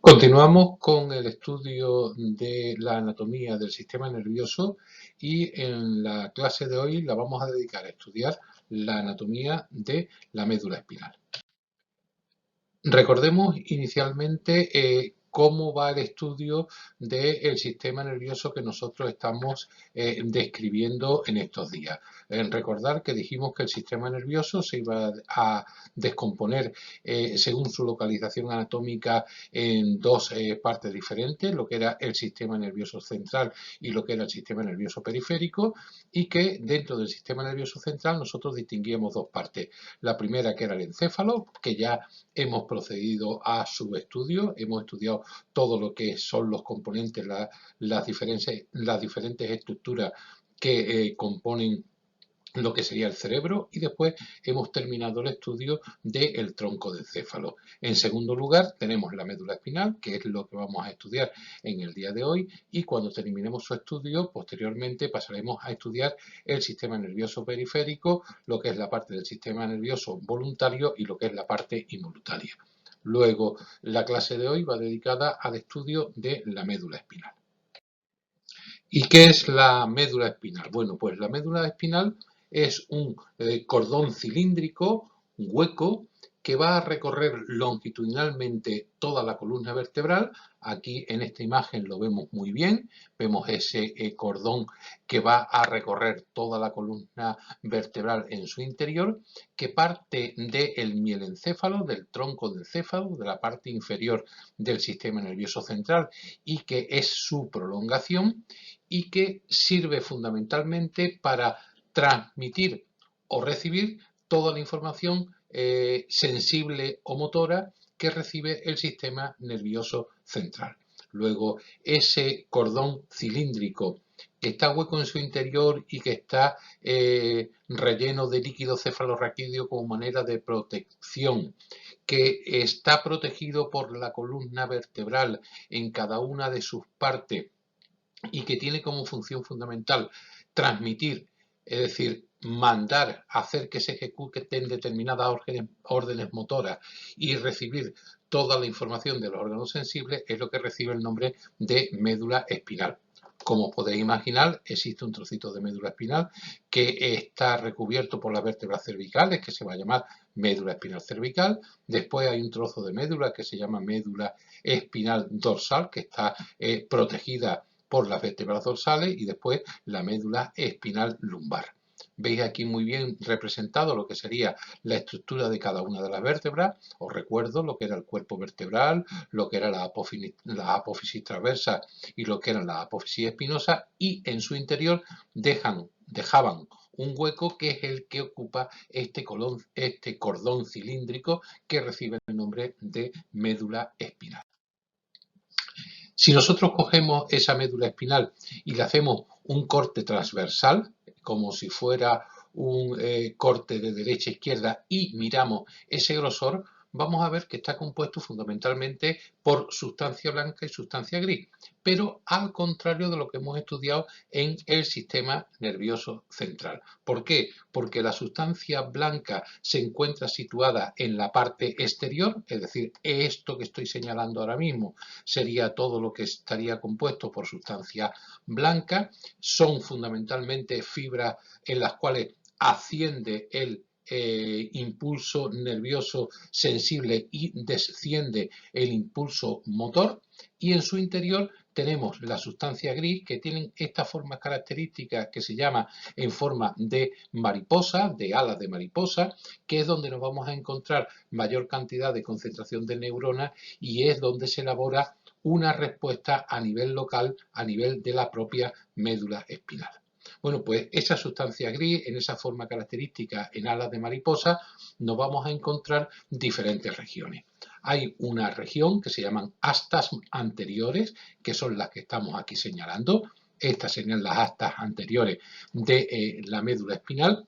Continuamos con el estudio de la anatomía del sistema nervioso y en la clase de hoy la vamos a dedicar a estudiar la anatomía de la médula espinal. Recordemos inicialmente cómo va el estudio del sistema nervioso que nosotros estamos describiendo en estos días. Recordar que dijimos que el sistema nervioso se iba a descomponer según su localización anatómica en dos partes diferentes, lo que era el sistema nervioso central y lo que era el sistema nervioso periférico, y que dentro del sistema nervioso central nosotros distinguíamos dos partes. La primera, que era el encéfalo, que ya hemos procedido a su estudio, hemos estudiado todo lo que son los componentes, las diferentes estructuras que componen lo que sería el cerebro, y después hemos terminado el estudio del tronco del céfalo. En segundo lugar tenemos la médula espinal, que es lo que vamos a estudiar en el día de hoy, y cuando terminemos su estudio posteriormente pasaremos a estudiar el sistema nervioso periférico, lo que es la parte del sistema nervioso voluntario y lo que es la parte involuntaria. Luego la clase de hoy va dedicada al estudio de la médula espinal. ¿Y qué es la médula espinal? Bueno, pues la médula espinal es un cordón cilíndrico, un hueco, que va a recorrer longitudinalmente toda la columna vertebral. Aquí en esta imagen lo vemos muy bien, vemos ese cordón que va a recorrer toda la columna vertebral en su interior, que parte del mielencéfalo, del tronco del céfalo, de la parte inferior del sistema nervioso central, y que es su prolongación, y que sirve fundamentalmente para transmitir o recibir toda la información sensible o motora que recibe el sistema nervioso central. Luego, ese cordón cilíndrico que está hueco en su interior y que está relleno de líquido cefalorraquídeo como manera de protección, que está protegido por la columna vertebral en cada una de sus partes y que tiene como función fundamental transmitir, es decir, mandar, hacer que se ejecuten determinadas órdenes motoras y recibir toda la información de los órganos sensibles, es lo que recibe el nombre de médula espinal. Como podéis imaginar, existe un trocito de médula espinal que está recubierto por las vértebras cervicales, que se va a llamar médula espinal cervical. Después hay un trozo de médula que se llama médula espinal dorsal, que está protegida por las vértebras dorsales, y después la médula espinal lumbar. Veis aquí muy bien representado lo que sería la estructura de cada una de las vértebras. Os recuerdo lo que era el cuerpo vertebral, lo que era la apófisis transversa y lo que era la apófisis espinosa, y en su interior dejaban un hueco que es el que ocupa este cordón cilíndrico que recibe el nombre de médula espinal. Si nosotros cogemos esa médula espinal y le hacemos un corte transversal, como si fuera un corte de derecha a izquierda, y miramos ese grosor, vamos a ver que está compuesto fundamentalmente por sustancia blanca y sustancia gris, pero al contrario de lo que hemos estudiado en el sistema nervioso central. ¿Por qué? Porque la sustancia blanca se encuentra situada en la parte exterior, es decir, esto que estoy señalando ahora mismo sería todo lo que estaría compuesto por sustancia blanca. Son fundamentalmente fibras en las cuales asciende el impulso nervioso sensible y desciende el impulso motor, y en su interior tenemos la sustancia gris, que tienen estas formas características que se llama en forma de mariposa, de alas de mariposa, que es donde nos vamos a encontrar mayor cantidad de concentración de neuronas y es donde se elabora una respuesta a nivel local, a nivel de la propia médula espinal. Bueno, pues esa sustancia gris, en esa forma característica en alas de mariposa, nos vamos a encontrar diferentes regiones. Hay una región que se llaman astas anteriores, que son las que estamos aquí señalando. Estas serían las astas anteriores de la médula espinal,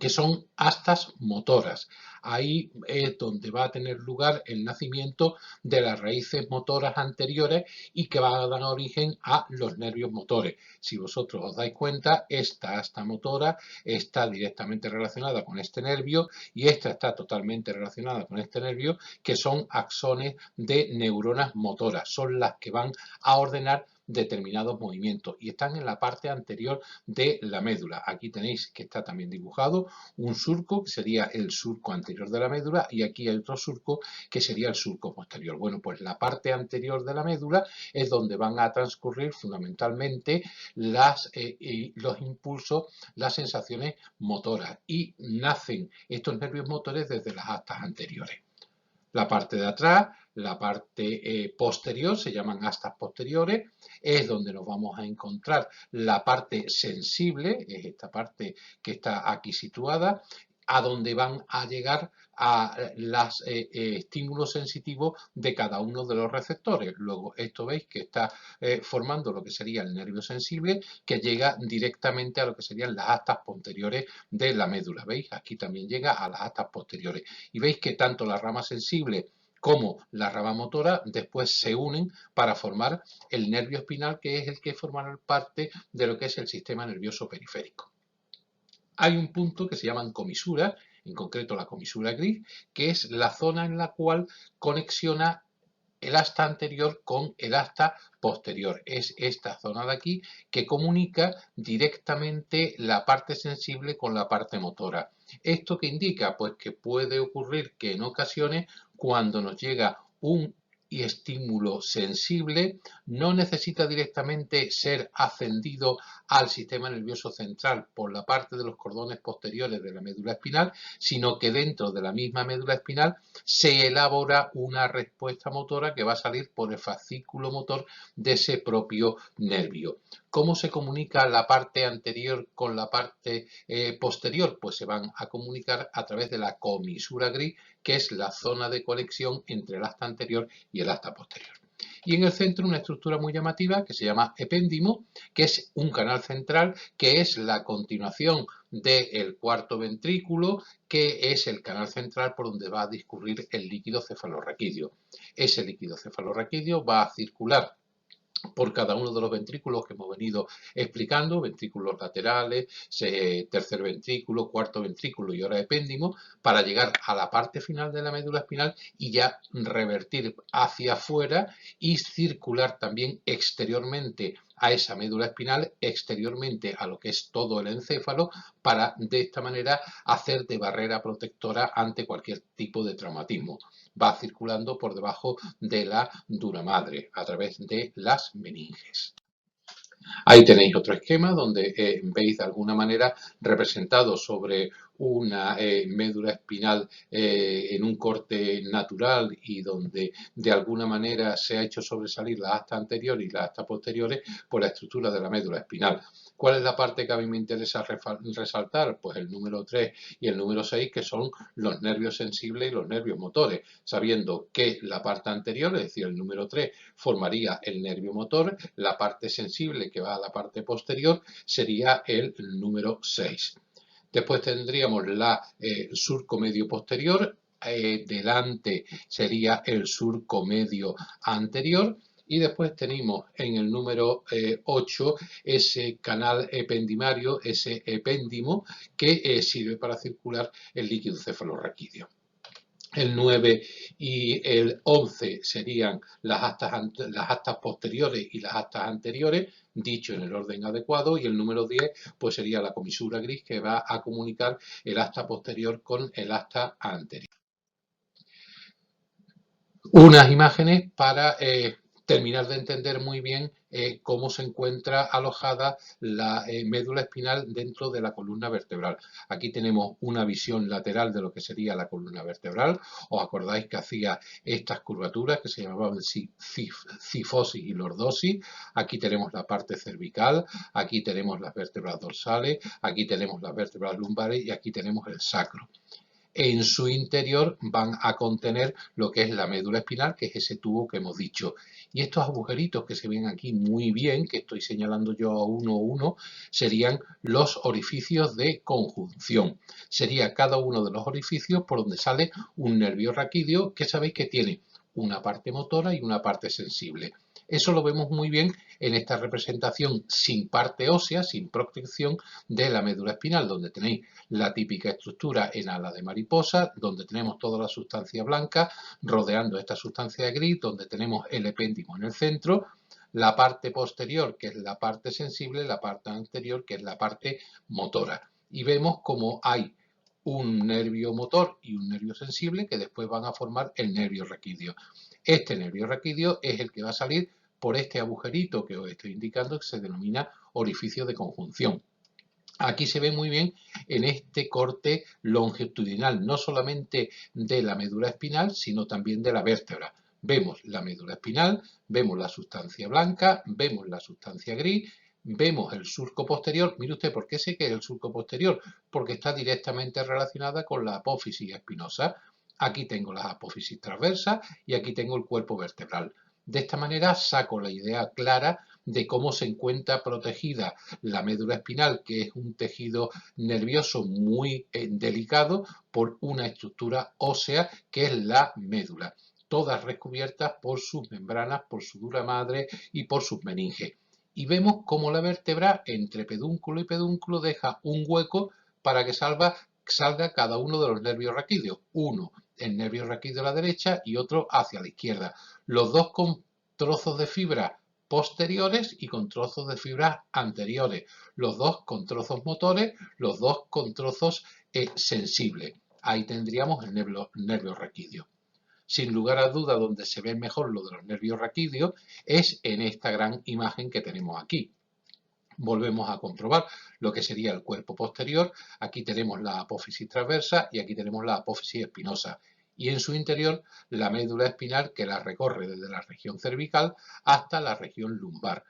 que son astas motoras. Ahí es donde va a tener lugar el nacimiento de las raíces motoras anteriores y que van a dar origen a los nervios motores. Si vosotros os dais cuenta, esta asta motora está directamente relacionada con este nervio y esta está totalmente relacionada con este nervio, que son axones de neuronas motoras. Son las que van a ordenar determinados movimientos y están en la parte anterior de la médula. Aquí tenéis que está también dibujado un surco, que sería el surco anterior de la médula, y aquí hay otro surco que sería el surco posterior. Bueno, pues la parte anterior de la médula es donde van a transcurrir fundamentalmente los impulsos, las sensaciones motoras, y nacen estos nervios motores desde las astas anteriores. La parte de atrás, la parte posterior, se llaman astas posteriores, es donde nos vamos a encontrar la parte sensible, es esta parte que está aquí situada, a donde van a llegar a los estímulos sensitivos de cada uno de los receptores. Luego, esto veis que está formando lo que sería el nervio sensible, que llega directamente a lo que serían las astas posteriores de la médula. ¿Veis? Aquí también llega a las astas posteriores. Y veis que tanto la rama sensible como la rama motora después se unen para formar el nervio espinal, que es el que formará parte de lo que es el sistema nervioso periférico. Hay un punto que se llaman comisuras, en concreto la comisura gris, que es la zona en la cual conexiona el asta anterior con el asta posterior. Es esta zona de aquí que comunica directamente la parte sensible con la parte motora. ¿Esto qué indica? Pues que puede ocurrir que en ocasiones, cuando nos llega un estímulo sensible, no necesita directamente ser ascendido al sistema nervioso central por la parte de los cordones posteriores de la médula espinal, sino que dentro de la misma médula espinal se elabora una respuesta motora que va a salir por el fascículo motor de ese propio nervio. ¿Cómo se comunica la parte anterior con la parte posterior? Pues se van a comunicar a través de la comisura gris, que es la zona de conexión entre el asta anterior y el asta posterior. Y en el centro una estructura muy llamativa que se llama epéndimo, que es un canal central que es la continuación del cuarto ventrículo, que es el canal central por donde va a discurrir el líquido cefalorraquídeo. Ese líquido cefalorraquídeo va a circular por cada uno de los ventrículos que hemos venido explicando, ventrículos laterales, tercer ventrículo, cuarto ventrículo y ahora epéndimo, para llegar a la parte final de la médula espinal y ya revertir hacia afuera y circular también exteriormente a esa médula espinal, exteriormente a lo que es todo el encéfalo, para de esta manera hacer de barrera protectora ante cualquier tipo de traumatismo. Va circulando por debajo de la dura madre a través de las meninges. Ahí tenéis otro esquema donde veis de alguna manera representado sobre una médula espinal en un corte natural y donde de alguna manera se ha hecho sobresalir la asta anterior y la asta posteriores por la estructura de la médula espinal. ¿Cuál es la parte que a mí me interesa resaltar? Pues el número 3 y el número 6, que son los nervios sensibles y los nervios motores, sabiendo que la parte anterior, es decir, el número 3, formaría el nervio motor, la parte sensible que va a la parte posterior sería el número 6. Después tendríamos el surco medio posterior, delante sería el surco medio anterior, y después tenemos en el número 8 ese canal ependimario, ese epéndimo, que sirve para circular el líquido cefalorraquídeo. El 9 y el 11 serían las astas posteriores y las astas anteriores, dicho en el orden adecuado, y el número 10 pues sería la comisura gris, que va a comunicar el asta posterior con el asta anterior. Unas imágenes para terminar de entender muy bien cómo se encuentra alojada la médula espinal dentro de la columna vertebral. Aquí tenemos una visión lateral de lo que sería la columna vertebral. ¿Os acordáis que hacía estas curvaturas que se llamaban cifosis y lordosis? Aquí tenemos la parte cervical, aquí tenemos las vértebras dorsales, aquí tenemos las vértebras lumbares y aquí tenemos el sacro. En su interior van a contener lo que es la médula espinal, que es ese tubo que hemos dicho. Y estos agujeritos que se ven aquí muy bien, que estoy señalando yo a uno, serían los orificios de conjunción. Sería cada uno de los orificios por donde sale un nervio raquídeo, que sabéis que tiene una parte motora y una parte sensible. Eso lo vemos muy bien en esta representación sin parte ósea, sin protección de la médula espinal, donde tenéis la típica estructura en ala de mariposa, donde tenemos toda la sustancia blanca rodeando esta sustancia gris, donde tenemos el epéndimo en el centro, la parte posterior, que es la parte sensible, la parte anterior, que es la parte motora. Y vemos como hay un nervio motor y un nervio sensible que después van a formar el nervio raquídeo. Este nervio raquídeo es el que va a salir por este agujerito que os estoy indicando, que se denomina orificio de conjunción. Aquí se ve muy bien en este corte longitudinal, no solamente de la médula espinal, sino también de la vértebra. Vemos la médula espinal, vemos la sustancia blanca, vemos la sustancia gris, vemos el surco posterior. Mire usted, ¿por qué sé que es el surco posterior? Porque está directamente relacionada con la apófisis espinosa. Aquí tengo las apófisis transversas y aquí tengo el cuerpo vertebral. De esta manera saco la idea clara de cómo se encuentra protegida la médula espinal, que es un tejido nervioso muy delicado, por una estructura ósea que es la médula, todas recubiertas por sus membranas, por su dura madre y por sus meninges. Y vemos cómo la vértebra entre pedúnculo y pedúnculo deja un hueco para que salga cada uno de los nervios raquídeos, uno el nervio raquídeo a la derecha y otro hacia la izquierda, los dos con trozos de fibra posteriores y con trozos de fibras anteriores, los dos con trozos motores, los dos con trozos sensibles. Ahí tendríamos el nervio raquídeo. Sin lugar a duda, donde se ve mejor lo de los nervios raquídeos es en esta gran imagen que tenemos aquí. Volvemos a comprobar lo que sería el cuerpo posterior. Aquí tenemos la apófisis transversa y aquí tenemos la apófisis espinosa. Y en su interior la médula espinal que la recorre desde la región cervical hasta la región lumbar.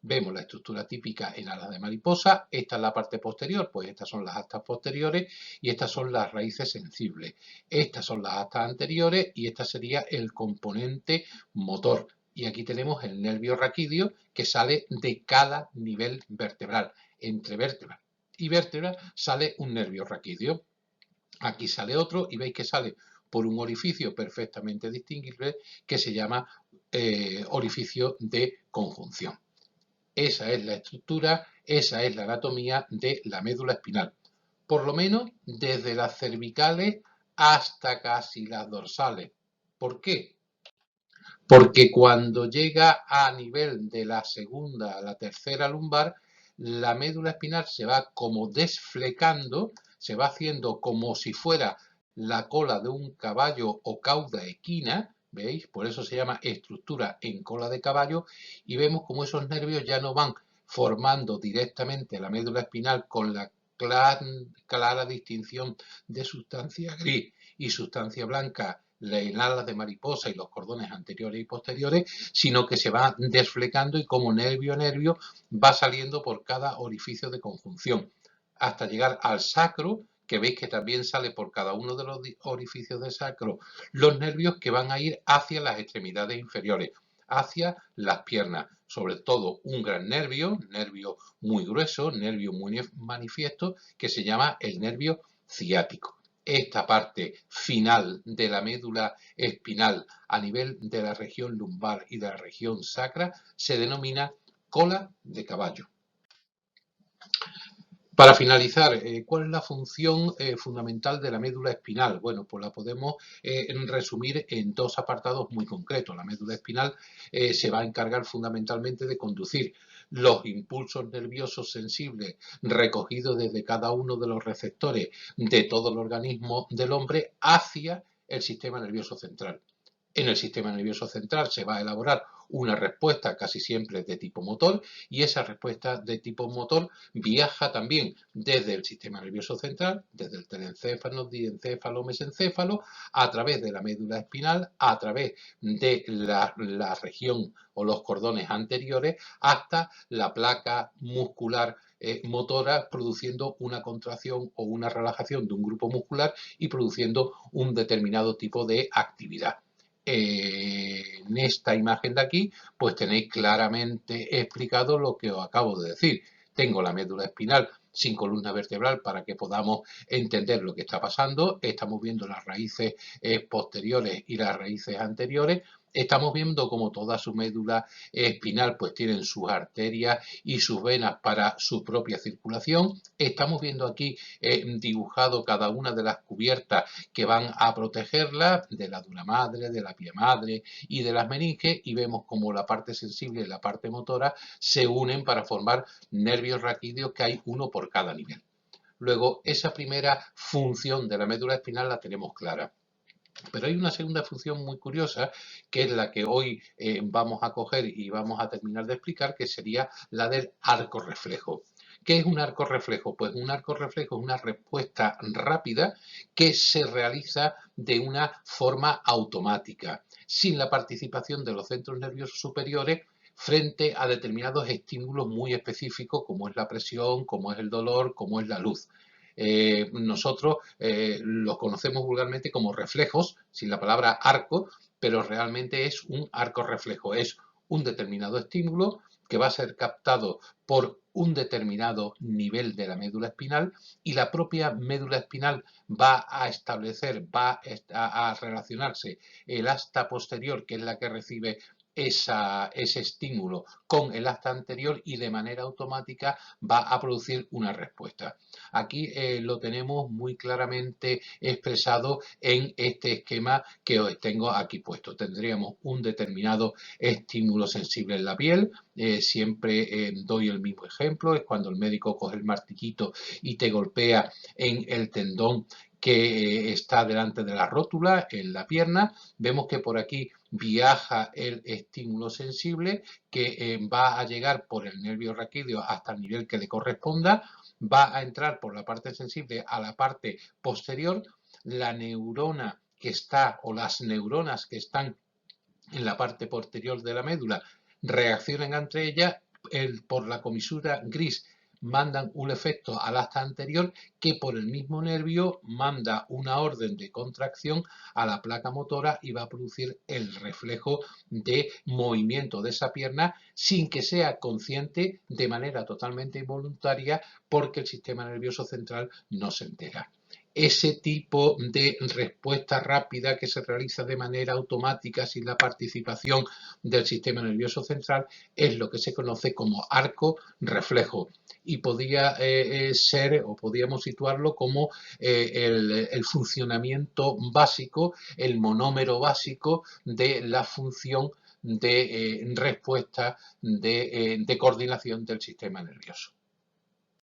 Vemos la estructura típica en alas de mariposa. Esta es la parte posterior, pues estas son las astas posteriores y estas son las raíces sensibles. Estas son las astas anteriores y este sería el componente motor. Y aquí tenemos el nervio raquídeo que sale de cada nivel vertebral. Entre vértebra y vértebra sale un nervio raquídeo. Aquí sale otro y veis que sale por un orificio perfectamente distinguible que se llama orificio de conjunción. Esa es la estructura, esa es la anatomía de la médula espinal. Por lo menos desde las cervicales hasta casi las dorsales. ¿Por qué? Porque cuando llega a nivel de la segunda a la tercera lumbar, la médula espinal se va como desflecando, se va haciendo como si fuera la cola de un caballo o cauda equina, ¿veis? Por eso se llama estructura en cola de caballo, y vemos como esos nervios ya no van formando directamente la médula espinal con la clara distinción de sustancia gris y sustancia blanca en alas de mariposa y los cordones anteriores y posteriores, sino que se va desflecando y como nervio a nervio va saliendo por cada orificio de conjunción, hasta llegar al sacro, que veis que también sale por cada uno de los orificios del sacro los nervios que van a ir hacia las extremidades inferiores, hacia las piernas, sobre todo un gran nervio muy grueso, nervio muy manifiesto, que se llama el nervio ciático. Esta parte final de la médula espinal a nivel de la región lumbar y de la región sacra se denomina cola de caballo. Para finalizar, ¿cuál es la función fundamental de la médula espinal? Bueno, pues la podemos resumir en dos apartados muy concretos. La médula espinal se va a encargar fundamentalmente de conducir los impulsos nerviosos sensibles recogidos desde cada uno de los receptores de todo el organismo del hombre hacia el sistema nervioso central. En el sistema nervioso central se va a elaborar una respuesta casi siempre de tipo motor, y esa respuesta de tipo motor viaja también desde el sistema nervioso central, desde el telencéfalo, diencéfalo, mesencéfalo, a través de la médula espinal, a través de la región o los cordones anteriores, hasta la placa muscular motora, produciendo una contracción o una relajación de un grupo muscular y produciendo un determinado tipo de actividad. En esta imagen de aquí, pues tenéis claramente explicado lo que os acabo de decir. Tengo la médula espinal sin columna vertebral para que podamos entender lo que está pasando. Estamos viendo las raíces posteriores y las raíces anteriores. Estamos viendo como toda su médula espinal pues tienen sus arterias y sus venas para su propia circulación. Estamos viendo aquí dibujado cada una de las cubiertas que van a protegerla de la dura madre, de la pie madre y de las meninges, y vemos como la parte sensible y la parte motora se unen para formar nervios raquídeos, que hay uno por cada nivel. Luego, esa primera función de la médula espinal la tenemos clara. Pero hay una segunda función muy curiosa, que es la que hoy vamos a coger y vamos a terminar de explicar, que sería la del arco reflejo. ¿Qué es un arco reflejo? Pues un arco reflejo es una respuesta rápida que se realiza de una forma automática, sin la participación de los centros nerviosos superiores frente a determinados estímulos muy específicos, como es la presión, como es el dolor, como es la luz. Nosotros los conocemos vulgarmente como reflejos, sin la palabra arco, pero realmente es un arco reflejo, es un determinado estímulo que va a ser captado por un determinado nivel de la médula espinal, y la propia médula espinal va a establecer, va a relacionarse el asta posterior, que es la que recibe ese estímulo, con el asta anterior, y de manera automática va a producir una respuesta. Aquí lo tenemos muy claramente expresado en este esquema que os tengo aquí puesto. Tendríamos un determinado estímulo sensible en la piel. Siempre doy el mismo ejemplo, es cuando el médico coge el martillito y te golpea en el tendón que está delante de la rótula, en la pierna. Vemos que por aquí viaja el estímulo sensible, que va a llegar por el nervio raquídeo hasta el nivel que le corresponda, va a entrar por la parte sensible a la parte posterior. La neurona que está, o las neuronas que están en la parte posterior de la médula, reaccionan entre ellas, por la comisura gris mandan un efecto al asta anterior, que por el mismo nervio manda una orden de contracción a la placa motora y va a producir el reflejo de movimiento de esa pierna, sin que sea consciente, de manera totalmente involuntaria, porque el sistema nervioso central no se entera. Ese tipo de respuesta rápida que se realiza de manera automática sin la participación del sistema nervioso central es lo que se conoce como arco reflejo, y podía ser, o podíamos situarlo como el funcionamiento básico, el monómero básico de la función de respuesta de coordinación del sistema nervioso.